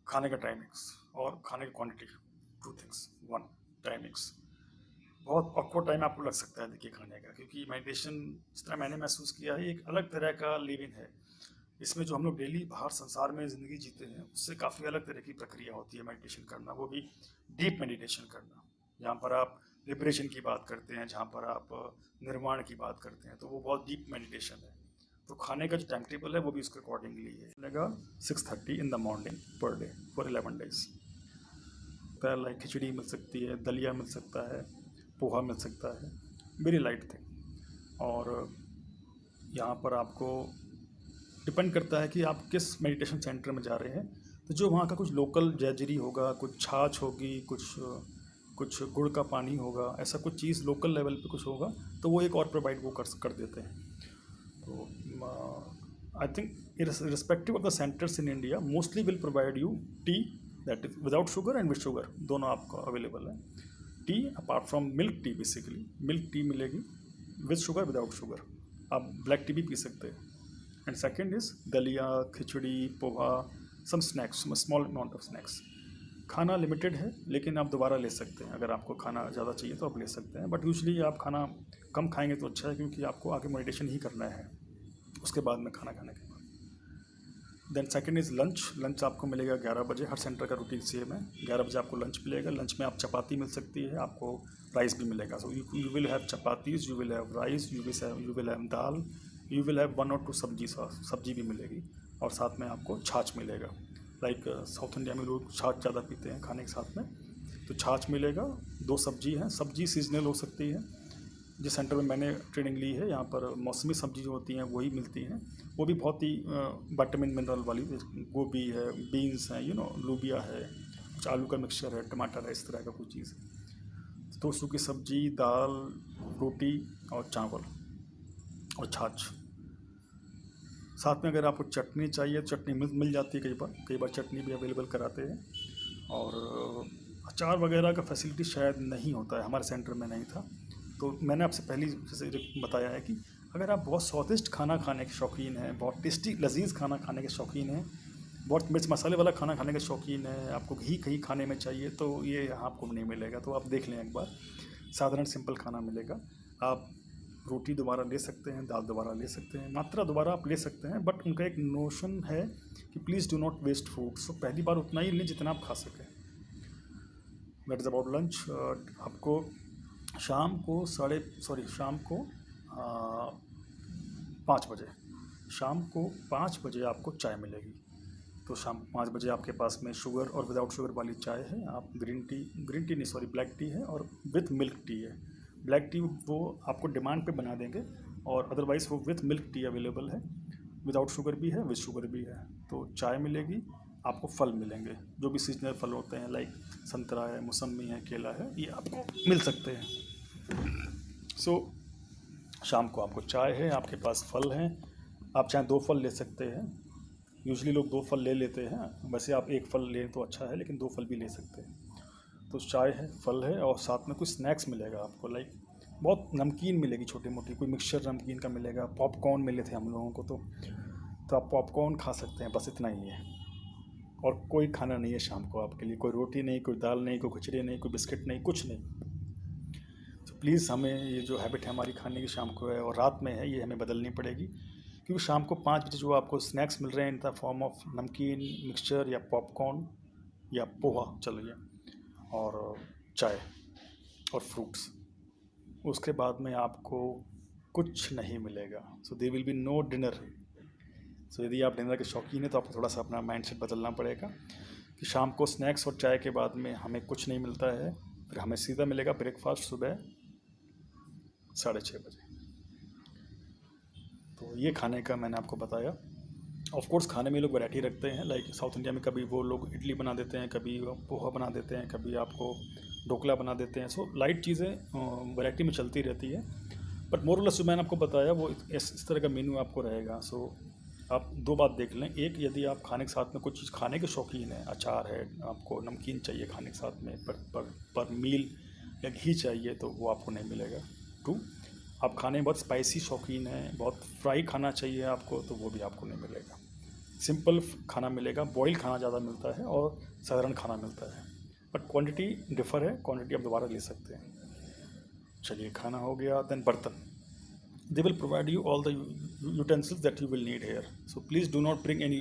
[SPEAKER 1] खाने का टाइमिंग्स और खाने की quantity, two things. One, timings. बहुत ऑकवर्ड टाइम आपको लग सकता है देखिए खाने का, क्योंकि मेडिटेशन जिस तरह मैंने महसूस किया है एक अलग तरह का लिविंग है। इसमें जो हम लोग डेली बाहर संसार में ज़िंदगी जीते हैं उससे काफ़ी अलग तरह की प्रक्रिया होती है मेडिटेशन करना, वो भी डीप मेडिटेशन करना, जहाँ पर आप लिबरेशन की बात करते हैं, जहाँ पर आप निर्वाण की बात करते हैं, तो वो बहुत डीप मेडिटेशन है। तो खाने का जो टाइम टेबल है वो भी उसके अकॉर्डिंगली है। लगा 6:30 in the morning per day for 11 days. Like खिचड़ी मिल सकती है, दलिया मिल सकता है, पोहा मिल सकता है, वेरी लाइट थिंग। और यहाँ पर आपको डिपेंड करता है कि आप किस मेडिटेशन सेंटर में जा रहे हैं, तो जो वहाँ का कुछ लोकल जैजरी होगा, कुछ छाछ होगी, कुछ कुछ गुड़ का पानी होगा, ऐसा कुछ चीज़ लोकल लेवल पे कुछ होगा, तो वो एक और प्रोवाइड वो कर देते हैं। तो I think irrespective of the centers in India mostly will provide you tea, that is without sugar and with sugar, दोनों आपको अवेलेबल है। Tea apart from milk tea, basically milk tea मिलेगी विद शुगर, विदाउट शुगर। आप black tea भी पी सकते हैं। And second is dalia, khichdi, poha, some snacks, small amount of snacks. खाना लिमिटेड है लेकिन आप दोबारा ले सकते हैं, अगर आपको खाना ज़्यादा चाहिए तो आप ले सकते हैं, बट यूजली आप खाना कम खाएंगे तो अच्छा है, क्योंकि आपको आगे मेडिटेशन ही करना है उसके बाद में खाना खाने के बाद। Then second is lunch. Lunch आपको मिलेगा 11 बजे, हर सेंटर का रूटीन सेम है। 11 बजे आपको लंच मिलेगा। लंच में आप चपाती मिल सकती है, आपको राइस भी मिलेगा। So you will have chapatis, you will have rice, you will have dal, you will have 1 और 2 सब्जी भी मिलेगी, और साथ में आपको छाछ मिलेगा। लाइक साउथ इंडिया में लोग छाछ ज़्यादा पीते हैं खाने के साथ में, तो छाछ मिलेगा। 2 सब्जी हैं, सब्जी सीजनल हो सकती है। जिस सेंटर में मैंने ट्रेनिंग ली है यहाँ पर मौसमी सब्जी जो होती हैं वही मिलती हैं, वो भी बहुत ही विटामिन मिनरल वाली। गोभी है, बीन्स हैं, लोबिया है, कुछ आलू का मिक्सचर है, टमाटर है, इस तरह का कुछ चीज़ है। तो सूखी सब्जी, दाल, रोटी और चावल और छाछ। साथ में अगर आपको चटनी चाहिए, चटनी मिल जाती है, कई बार चटनी भी अवेलेबल कराते हैं। और अचार वगैरह का फैसिलिटी शायद नहीं होता है, हमारे सेंटर में नहीं था। तो मैंने आपसे पहले जैसे बताया है कि अगर आप बहुत स्वादिष्ट खाना खाने के शौकीन हैं, बहुत टेस्टी लजीज खाना खाने के शौकीन हैं, बहुत मिर्च मसाले वाला खाना खाने के शौकीन हैं, आपको घी कहीं खाने में चाहिए, तो ये यहाँ आपको नहीं मिलेगा। तो आप देख लें एक बार, साधारण सिंपल खाना मिलेगा। आप रोटी दोबारा ले सकते हैं, दाल दोबारा ले सकते हैं, मात्रा दोबारा आप ले सकते हैं, बट उनका एक नोशन है कि please do not waste food. So पहली बार उतना ही लें जितना आप खा सकें। That is about lunch. आपको शाम को 5 बजे, शाम को 5 बजे आपको चाय मिलेगी। तो शाम 5 बजे आपके पास में शुगर और विदाउट शुगर वाली चाय है। आप ग्रीन टी नहीं, सॉरी, ब्लैक टी है और विथ मिल्क टी है। ब्लैक टी वो आपको डिमांड पे बना देंगे, और अदरवाइज़ वो विथ मिल्क टी अवेलेबल है। विदाउट शुगर भी है, विथ शुगर भी है। तो चाय मिलेगी, आपको फल मिलेंगे, जो भी सीजनल फल होते हैं, लाइक संतरा है, मौसमी है, केला है, ये आपको मिल सकते हैं। सो शाम को आपको चाय है, आपके पास फल हैं, आप चाहे 2 फल ले सकते हैं। यूजली लोग 2 फल ले लेते हैं, वैसे आप 1 फल लें तो अच्छा है, लेकिन 2 फल भी ले सकते हैं। तो चाय है, फल है, और साथ में कुछ स्नैक्स मिलेगा आपको, लाइक बहुत नमकीन मिलेगी, छोटी मोटी, कोई मिक्सचर नमकीन का मिलेगा। पॉपकॉर्न मिले थे हम लोगों को, तो आप पॉपकॉर्न खा सकते हैं, बस इतना ही है। और कोई खाना नहीं है शाम को आपके लिए, कोई रोटी नहीं, कोई दाल नहीं, कोई खिचड़ी नहीं, कोई बिस्किट नहीं, कुछ नहीं। तो प्लीज़ हमें ये जो हैबिट है हमारी खाने की शाम को है और रात में है, ये हमें बदलनी पड़ेगी, क्योंकि शाम को 5 बजे जो आपको स्नैक्स मिल रहे हैं इन द फॉर्म ऑफ नमकीन, मिक्सचर या पॉपकॉर्न या पोहा, चलिए, और चाय और फ्रूट्स, उसके बाद में आपको कुछ नहीं मिलेगा। So they will be no dinner. So यदि आप डिनर के शौकीन हैं तो आपको थोड़ा सा अपना माइंडसेट बदलना पड़ेगा कि शाम को स्नैक्स और चाय के बाद में हमें कुछ नहीं मिलता है। फिर हमें सीधा मिलेगा ब्रेकफास्ट सुबह 6:30 बजे। तो ये खाने का मैंने आपको बताया। ऑफ कोर्स खाने में लोग वैरायटी रखते हैं, लाइक साउथ इंडिया में कभी वो लोग इडली बना देते हैं, कभी पोहा बना देते हैं, कभी आपको ढोकला बना देते हैं। सो लाइट चीज़ें वैरायटी में चलती रहती है। बट मोरलेस जो मैंने आपको बताया वो इस तरह का मेन्यू आपको रहेगा। सो आप दो बात देख लें, एक यदि आप खाने के साथ में कुछ चीज़ खाने के शौकीन हैं, अचार है, आपको नमकीन चाहिए खाने के साथ में पर मील या घी चाहिए, तो वो आपको नहीं मिलेगा। टू, आप खाने में बहुत स्पाइसी शौकीन हैं, बहुत फ्राई खाना चाहिए आपको, तो वो भी आपको नहीं मिलेगा। सिंपल खाना मिलेगा, बॉयल खाना ज़्यादा मिलता है और साधारण खाना मिलता है, बट क्वांटिटी डिफर है, क्वांटिटी आप दोबारा ले सकते हैं। चलिए, खाना हो गया। देन बर्तन, they will provide you all the utensils that you will need here, so please do not bring any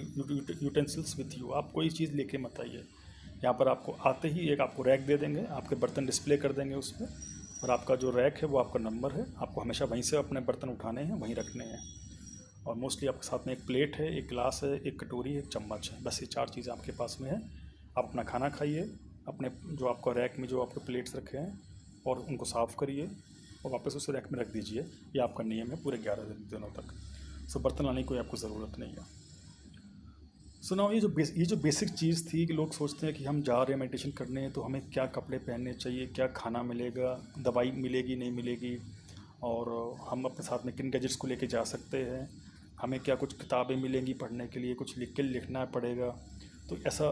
[SPEAKER 1] utensils with you। आप कोई चीज़ लेके मत आइए। यहाँ पर आपको आते ही एक आपको रैक दे देंगे, आपके बर्तन डिस्प्ले कर देंगे उसमें, और आपका जो रैक है वो आपका नंबर है, आपको हमेशा वहीं से अपने बर्तन उठाने हैं, वहीं रखने हैं। और मोस्टली आपके साथ में एक प्लेट है, एक गिलास है, एक कटोरी है, एक चम्मच है, बस ये 4 चीज़ें आपके पास में है। आप अपना खाना खाइए, अपने जो आपका रैक में जो आपके प्लेट्स रखे हैं और उनको साफ़ करिए और वापस उसे रैक में रख दीजिए। ये आपका नियम है पूरे 11 दिनों तक। सो बर्तन लाने की कोई आपको ज़रूरत नहीं है। सो नाउ ये जो बेसिक चीज़ थी कि लोग सोचते हैं कि हम जा रहे हैं मेडिटेशन करने, तो हमें क्या कपड़े पहनने चाहिए, क्या खाना मिलेगा, दवाई मिलेगी नहीं मिलेगी, और हम अपने साथ में किन गैजेट्स को लेके जा सकते हैं, हमें क्या कुछ किताबें मिलेंगी पढ़ने के लिए, कुछ लिख के लिखना पड़ेगा। तो ऐसा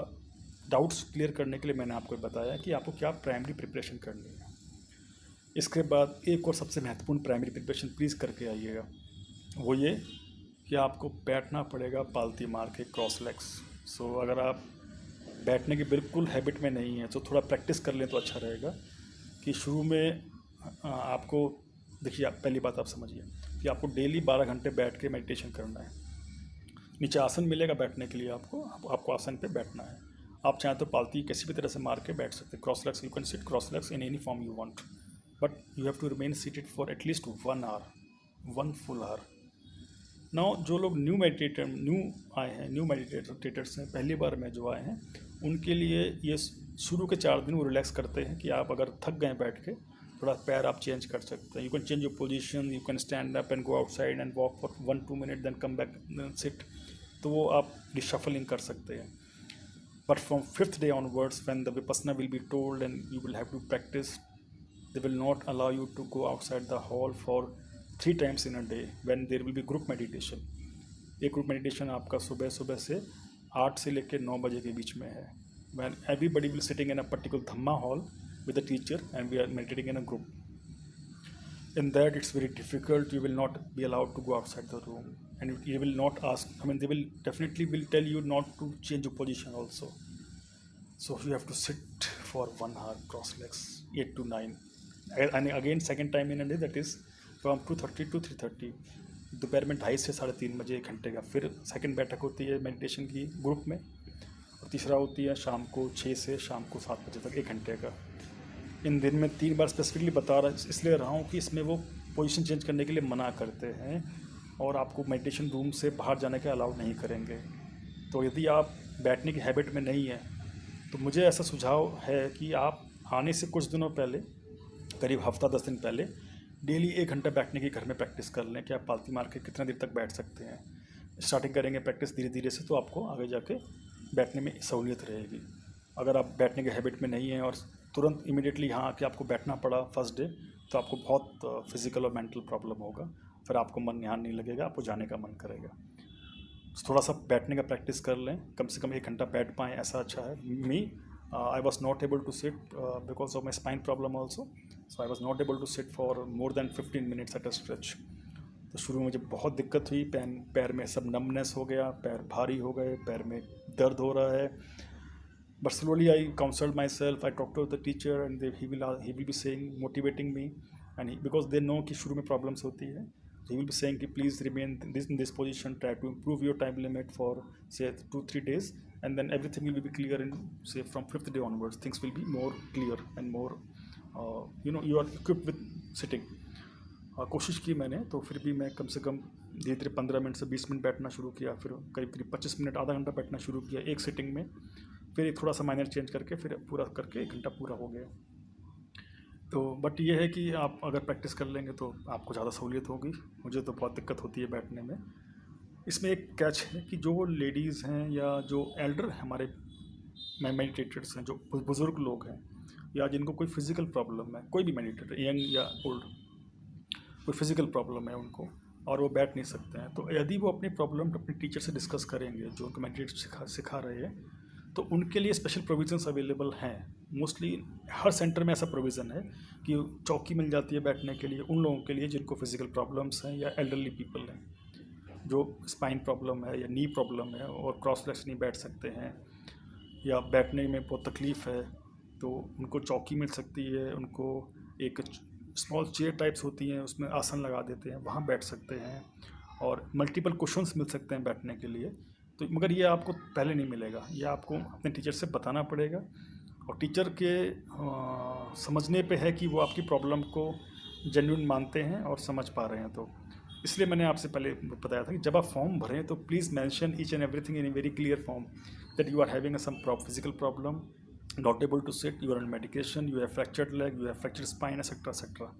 [SPEAKER 1] डाउट्स क्लियर करने के लिए मैंने आपको बताया कि आपको क्या प्राइमरी प्रिपरेशन करनी है। इसके बाद एक और सबसे महत्वपूर्ण प्राइमरी प्रिपरेशन प्लीज़ करके आइएगा, वो ये कि आपको बैठना पड़ेगा पालती मार के, क्रॉस लेग्स। सो अगर आप बैठने की बिल्कुल हैबिट में नहीं है तो थोड़ा प्रैक्टिस कर लें तो अच्छा रहेगा। कि शुरू में आपको देखिए, आप पहली बात आप समझिए कि आपको डेली 12 घंटे बैठ के मेडिटेशन करना है। नीचे आसन मिलेगा बैठने के लिए, आपको आसन पे बैठना है। आप चाहें तो पालती किसी भी तरह से मार के बैठ सकते हैं, cross legs, you can sit cross legs in any form you want, but you have to remain seated for at least 1 hour, 1 full hour। Now जो लोग न्यू आए हैं, न्यू मेडिटेटर्स हैं, पहली बार में जो आए हैं, उनके लिए ये शुरू के 4 दिन वो रिलैक्स करते हैं कि आप अगर थक गए बैठ के, थोड़ा पैर आप चेंज कर सकते हैं। You can change your position, you can stand up and go outside and walk for 1-2 minute, then come back, sit. तो वो आप रिशफलिंग कर सकते हैं। But from 5th day onwards, when the vipassana will be told and you will have to practice, they will not allow you to go outside the hall for 3 times in a day when there will be group meditation। एक group meditation आपका सुबह सुबह से 8 से लेकर 9 बजे के बीच में है, when everybody will sitting in a particular dhamma hall with the teacher and we are meditating in a group। In that it's very difficult, you will not be allowed to go outside the room, and you will not ask, I mean they will definitely will tell you not to change your position also। So you have to sit for 1 hour cross legs, 8 to 9, and again second time in a day, that is from 2:30 to 3:30। दोपहर में 2:30 से 3:30 बजे 1 घंटे का फिर second बैठक होती है मेडिटेशन की ग्रुप में, और तीसरा होती है शाम को 6 से शाम को 7 बजे तक 1 घंटे का। इन दिन में 3 बार स्पेसिफिकली बता रहा इसलिए रहा हूँ कि इसमें वो पोजीशन चेंज करने के लिए मना करते हैं और आपको मेडिटेशन रूम से बाहर जाने का अलाउ नहीं करेंगे। तो यदि आप बैठने की हैबिट में नहीं है तो मुझे ऐसा सुझाव है कि आप आने से कुछ दिनों पहले, करीब हफ्ता 10 दिन पहले, डेली 1 घंटा बैठने की घर में प्रैक्टिस कर लें कि आप पालती मार के कितना देर तक बैठ सकते हैं। स्टार्टिंग करेंगे प्रैक्टिस धीरे धीरे से, तो आपको आगे जाके बैठने में सहूलियत रहेगी। अगर आप बैठने के हैबिट में नहीं हैं और तुरंत इमीडिएटली यहाँ आके आपको बैठना पड़ा फर्स्ट डे, तो आपको बहुत फिजिकल और मेंटल प्रॉब्लम होगा, फिर आपको मन यहाँ नहीं लगेगा, आपको जाने का मन करेगा। थोड़ा सा बैठने का प्रैक्टिस कर लें, कम से कम 1 घंटा बैठ पाएँ, ऐसा अच्छा है। मी I was not able to sit because of my spine problem also, so I was not able to sit for more than 15 minutes at a stretch। तो शुरू में मुझे बहुत दिक्कत हुई, पैर में सब नमनेस हो गया, पैर भारी हो गए, पैर में दर्द हो रहा है। But slowly I counseled myself, I talked to the teacher and he will be saying, motivating me, and because they know कि शुरू में problems होती है, he will be saying कि please remain in this position, try to improve your time limit for say 2-3 days, and then everything will be clear in say from 5th day onwards, things will be more clear and more you are equipped with sitting। कोशिश की मैंने, तो फिर भी मैं कम से कम धीरे धीरे 15 मिनट से 20 मिनट बैठना शुरू किया, फिर करीब 25 मिनट, आधा घंटा बैठना शुरू किया एक सिटिंग में, फिर थोड़ा सा माइनर चेंज करके फिर पूरा करके 1 घंटा पूरा हो गया। तो बट ये है कि आप अगर प्रैक्टिस कर लेंगे तो आपको ज़्यादा सहूलियत होगी। मुझे तो बहुत दिक्कत होती है बैठने में, इसमें एक कैच है कि जो लेडीज़ हैं या जो एल्डर हमारे मेडिटेटर्स हैं, जो बुज़ुर्ग लोग हैं या जिनको कोई फिज़िकल प्रॉब्लम है, कोई भी मेडिटेटर यंग या ओल्ड, कोई फिज़िकल प्रॉब्लम है उनको और वो बैठ नहीं सकते हैं, तो यदि वो अपनी प्रॉब्लम अपने टीचर से डिस्कस करेंगे जो उनको मेडिटेट सिखा रहे हैं, तो उनके लिए स्पेशल प्रोविजंस अवेलेबल हैं। मोस्टली हर सेंटर में ऐसा प्रोविज़न है कि चौकी मिल जाती है बैठने के लिए उन लोगों के लिए जिनको फिज़िकल प्रॉब्लम्स हैं या एल्डरली पीपल हैं, जो स्पाइन प्रॉब्लम है या नी प्रॉब्लम है और क्रॉस लेग्स नहीं बैठ सकते हैं या बैठने में बहुत तकलीफ़ है, तो उनको चौकी मिल सकती है, उनको एक स्मॉल चेयर टाइप्स होती हैं उसमें आसन लगा देते हैं, वहाँ बैठ सकते हैं और मल्टीपल कुशन्स मिल सकते हैं बैठने के लिए। तो मगर ये आपको पहले नहीं मिलेगा, ये आपको अपने टीचर से बताना पड़ेगा और टीचर के समझने पे है कि वो आपकी प्रॉब्लम को जेन्युइन मानते हैं और समझ पा रहे हैं। तो इसलिए मैंने आपसे पहले बताया था कि जब आप फॉर्म भरें तो please mention each and everything in a very clear form that you are having some physical problem, not able to sit, you are on medication, you have fractured leg, you have fractured spine etcetera etcetera.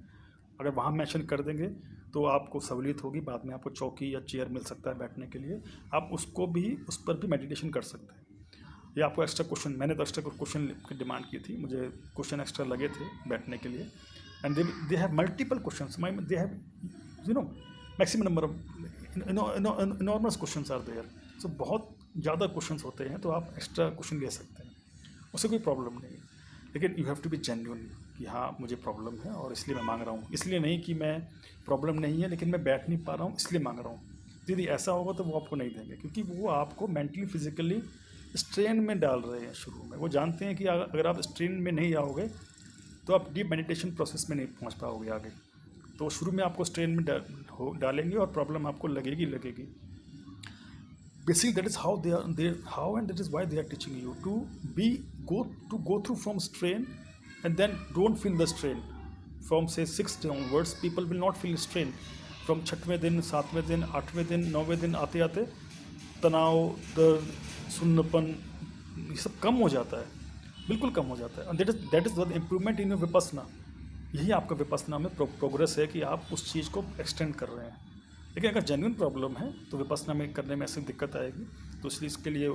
[SPEAKER 1] अगर वहाँ mention कर देंगे तो आपको सहूलियत होगी, बाद में आपको चौकी या चेयर मिल सकता है बैठने के लिए, आप उसको भी उस पर भी मेडिटेशन कर सकते हैं। ये आपको एक्स्ट्रा क्वेश्चन, मैंने तो एक्स्ट्रा क्वेश्चन की डिमांड की थी, मुझे क्वेश्चन एक्स्ट्रा लगे थे बैठने के लिए and they have multiple question, they have you know maximum number of enormous question are there, so बहुत ज़्यादा क्वेश्चन होते हैं, तो आप एक्स्ट्रा क्वेश्चन ले सकते हैं, उससे कोई प्रॉब्लम नहीं है। लेकिन you have to be genuine कि हाँ मुझे प्रॉब्लम है और इसलिए मैं मांग रहा हूँ, इसलिए नहीं कि मैं प्रॉब्लम नहीं है लेकिन मैं बैठ नहीं पा रहा हूँ इसलिए मांग रहा हूँ। यदि ऐसा होगा तो वो आपको नहीं देंगे, क्योंकि वो आपको मेंटली फिजिकली स्ट्रेन में डाल रहे हैं शुरू में। वो जानते हैं कि अगर आप स्ट्रेन में नहीं आओगे तो आप डीप मेडिटेशन प्रोसेस में नहीं पहुँच पाओगे आगे, तो शुरू में आपको स्ट्रेन में डालेंगे और प्रॉब्लम आपको लगेगी। Basically that is how and that is why they are teaching you to go through from strain and then don't feel the strain from say 6 onwards. People will not feel strain from 6वें दिन 7वें दिन 8वें दिन 9वें दिन आते आते तनाव, दर्द, सुन्नपन ये सब कम हो जाता है, बिल्कुल कम हो जाता है। and that is the improvement in your vipassana। यही आपका विपස්සना में प्रोग्रेस है कि आप उस चीज़ को एक्सटेंड कर रहे हैं। लेकिन अगर जेन्युइन प्रॉब्लम है तो विपස්සना में करने में ऐसी दिक्कत आएगी, तो इसलिए इसके लिए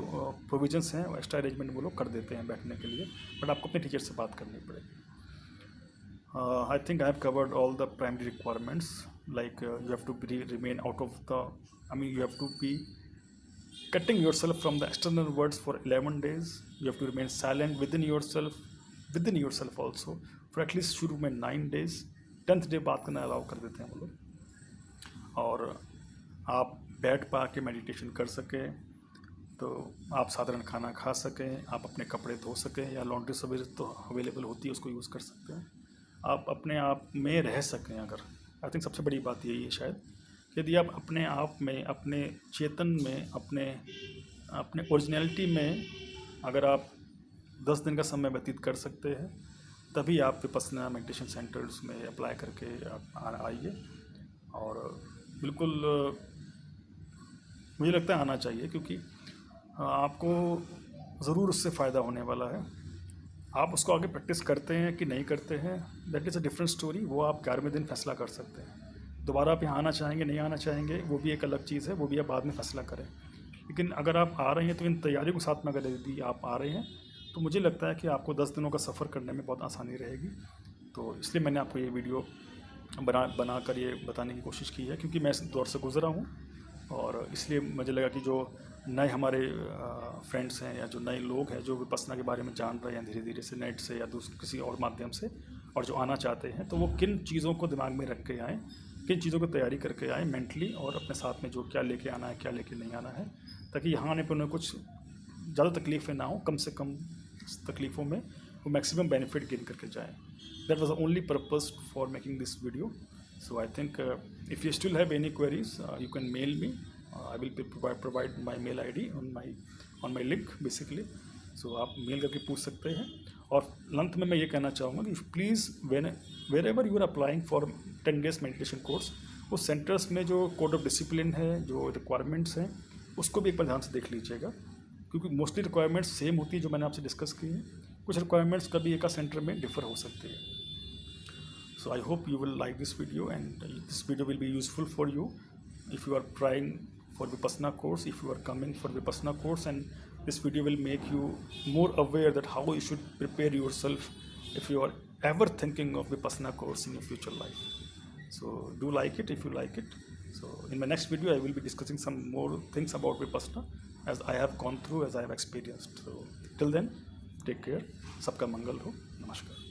[SPEAKER 1] प्रोविजंस हैं, एक्स्ट्रा अरेंजमेंट वो लोग कर देते हैं बैठने के लिए, बट आपको अपने टीचर से बात करनी पड़ेगी। I think I have covered all the primary requirements, like you have to remain out of the you have to be cutting yourself from the external words for 11 days. You have to remain silent within yourself also for at least शुरू में 9 days। 10th day बात करना allow कर देते हैं वो लोग, और आप बैठ पा के मेडिटेशन कर सकें, तो आप साधारण खाना खा सकें, आप अपने कपड़े धो सकें या लॉन्ड्री सर्विस तो अवेलेबल होती है उसको यूज़ कर सकते हैं, आप अपने आप में रह सकें। अगर आई थिंक सबसे बड़ी बात यही है शायद, यदि आप अपने आप में, अपने चेतन में, अपने ओरिजिनलिटी में अगर आप 10 दिन का समय व्यतीत कर सकते हैं, तभी आप विपස්සना मेडिटेशन सेंटर्स में अप्लाई करके आप आइए। और बिल्कुल मुझे लगता है आना चाहिए, क्योंकि आपको ज़रूर उससे फ़ायदा होने वाला है। आप उसको आगे प्रैक्टिस करते हैं कि नहीं करते हैं, that is a different story, वो आप 11वें दिन फैसला कर सकते हैं। दोबारा आप यहाँ आना चाहेंगे नहीं आना चाहेंगे वो भी एक अलग चीज़ है, वो भी आप बाद में फैसला करें। लेकिन अगर आप आ रहे हैं तो इन तैयारियों के साथ में अगर यदि आप आ रहे हैं तो मुझे लगता है कि आपको 10 दिनों का सफ़र करने में बहुत आसानी रहेगी। तो इसलिए मैंने आपको ये वीडियो बना कर ये बताने की कोशिश की है, क्योंकि मैं इस दौर से गुज़रा हूँ, और इसलिए मुझे लगा कि जो नए हमारे फ्रेंड्स हैं या जो नए लोग हैं जो विपස්සना के बारे में जान रहे हैं धीरे धीरे से नेट से या किसी और माध्यम से, और जो आना चाहते हैं, तो वो किन चीज़ों को दिमाग में रख के आएँ, किन चीज़ों की तैयारी करके आए मेंटली, और अपने साथ में जो क्या लेके आना है क्या लेके नहीं आना है, ताकि यहाँ आने पर उन्हें कुछ ज़्यादा तकलीफ़ें ना हो, कम से कम तकलीफ़ों में वो मैक्सिमम बेनिफिट गेन करके जाएँ। That was the only purpose for making this video. So I think if you still have any queries you can mail me, I will provide my mail ID on my link basically. So आप mail करके पूछ सकते हैं। और अंत में मैं ये कहना चाहूँगा कि please wherever you are applying for 10 days meditation course, उस सेंटर्स में जो कोड ऑफ डिसिप्लिन है, जो रिक्वायरमेंट्स हैं, उसको भी एक बार ध्यान से देख लीजिएगा, क्योंकि मोस्टली रिक्वायरमेंट्स सेम होती है जो मैंने आपसे डिस्कस की है। कुछ रिक्वायरमेंट्स कभी एक सेंटर में डिफर हो सकती है। So I hope you will like this video and this video will be useful for you if you are trying for Vipassana course. If you are coming for Vipassana course, and this video will make you more aware that how you should prepare yourself if you are ever thinking of Vipassana course in your future life. So do like it if you like it. So in my next video I will be discussing some more things about Vipassana as I have gone through, as I have experienced. So till then, take care. Sabka Mangal ho. Namaskar.